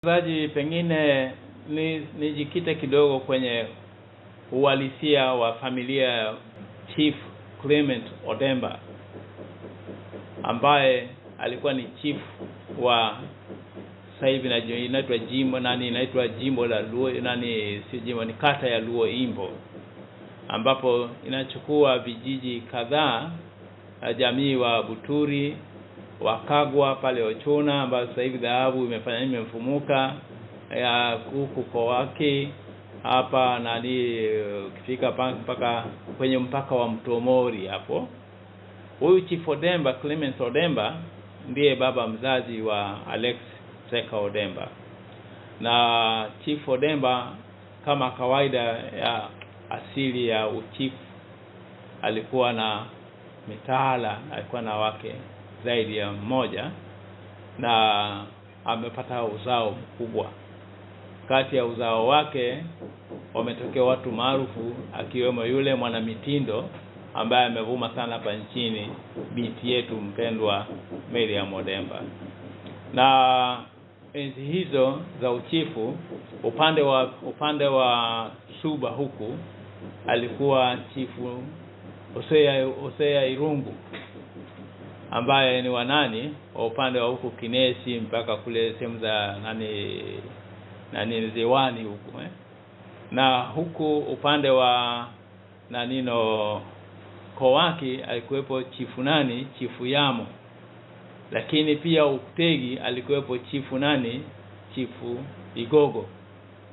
Zaji pengine nijikite kidogo kwenye uhalisia wa familia ya Chief Clement Odemba, ambaye alikuwa ni chief wa sasa hivi inaitwa jimbo la Luo, si jimbo, ni kata ya Luo Imbo, ambapo inachukua vijiji kadhaa, jamii wa Buturi, Wakagwa pale Ochona, ambapo sasa hivi dhahabu imefumuka, huku Kowaki hapa ukifika mpaka kwenye mpaka wa Mtomori hapo. Huyu Chief Odemba, Clement Odemba, ndiye baba mzazi wa Alex Seka Odemba. Na Chief Odemba kama kawaida ya asili ya uchifu alikuwa na mitaala, alikuwa na wake zaidi ya mmoja, na amepata uzao mkubwa. Kati ya uzao wake wametokea watu maarufu, akiwemo yule mwanamitindo ambaye amevuma sana hapa nchini, binti yetu mpendwa Miriam Odemba. Na enzi hizo za uchifu, upande wa Suba huku alikuwa chifu Hosea Irungu, ambaye ni wanani wa upande wa huku Kinesi mpaka kule sehemu za Ziwani huku Na huku upande wa Kowaki alikuwepo chifu Yamo. Lakini pia Ukutegi alikuwepo chifu Igogo,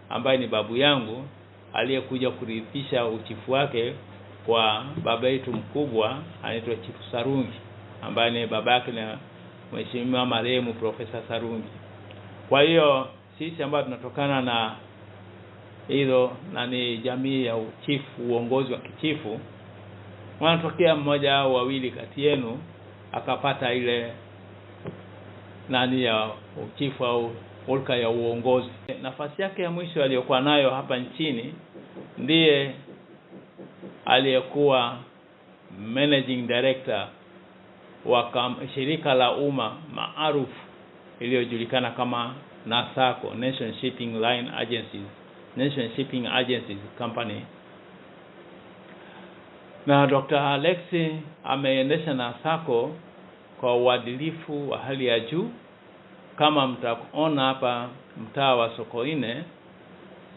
ambaye ni babu yangu, aliyekuja kurithisha uchifu wake kwa baba yetu mkubwa anaitwa Chifu Sarungi, ambaye ni babake na mheshimiwa marehemu Profesa Sarungi. Kwa hiyo sisi ambao tunatokana na hilo jamii ya uchifu, uongozi wa kichifu, wanatokea mmoja au wawili kati yenu akapata ile ya uchifu au hulka ya uongozi. Nafasi yake ya mwisho aliyokuwa nayo hapa nchini ndiye aliyekuwa managing director wa shirika la umma maarufu iliyojulikana kama NASACO, Nation Shipping Agencies Company. Na Dr. Alexi ameendesha NASACO kwa uadilifu wa hali ya juu. Kama mtaona hapa mtaa wa Sokoine,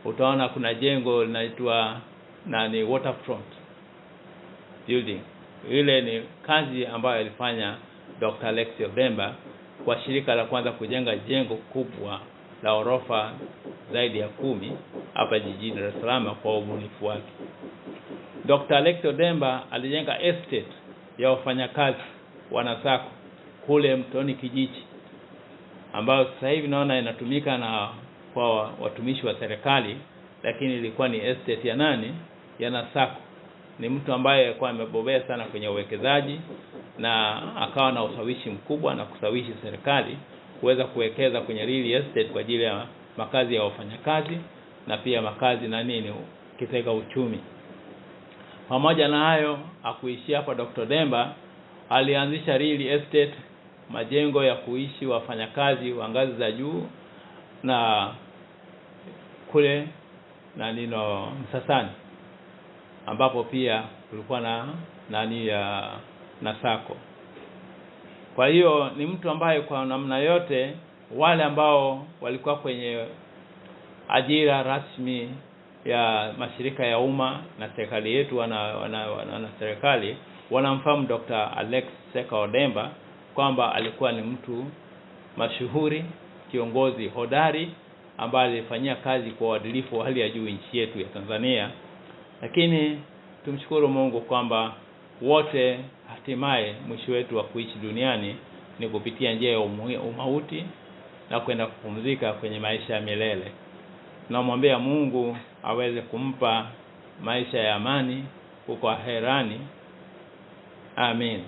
utaona kuna jengo linaitwa Waterfront Building. Ile ni kazi ambayo alifanya Dr. Alexi Odemba kwa shirika la kwanza kujenga jengo kubwa la orofa zaidi ya 10 hapa jijini Dar es Salaam kwa ubunifu wake. Dr. Alexi Odemba alijenga estate ya wafanyakazi wa NASACO kule Mtoni Kijiji, ambayo sasa hivi naona inatumika kwa watumishi wa serikali, lakini ilikuwa ni estate ya NASACO. Ni mtu ambaye alikuwa amebobea sana kwenye uwekezaji, na akawa na ushawishi mkubwa na kusawishi serikali kuweza kuwekeza kwenye real estate kwa ajili ya makazi ya wafanyakazi na pia makazi kitega uchumi. Pamoja na hayo, hakuishia hapa. Dr. Odemba alianzisha real estate, majengo ya kuishi wafanyakazi wa ngazi za juu, na kule Msasani, ambapo pia kulikuwa ya NASACO. Kwa hiyo ni mtu ambaye kwa namna yote wale ambao walikuwa kwenye ajira rasmi ya mashirika ya umma na serikali yetu na serikali wanamfahamu Dr. Alex Seka Odemba kwamba alikuwa ni mtu mashuhuri, kiongozi hodari ambaye alifanyia kazi kwa uadilifu wa hali ya juu nchi yetu ya Tanzania. Lakini tumshukuru Mungu kwamba wote hatimaye mwisho wetu wa kuishi duniani ni kupitia njia ya umauti na kwenda kupumzika kwenye maisha ya milele. Tunamwombea Mungu aweze kumpa maisha ya amani huko aherani. Amen.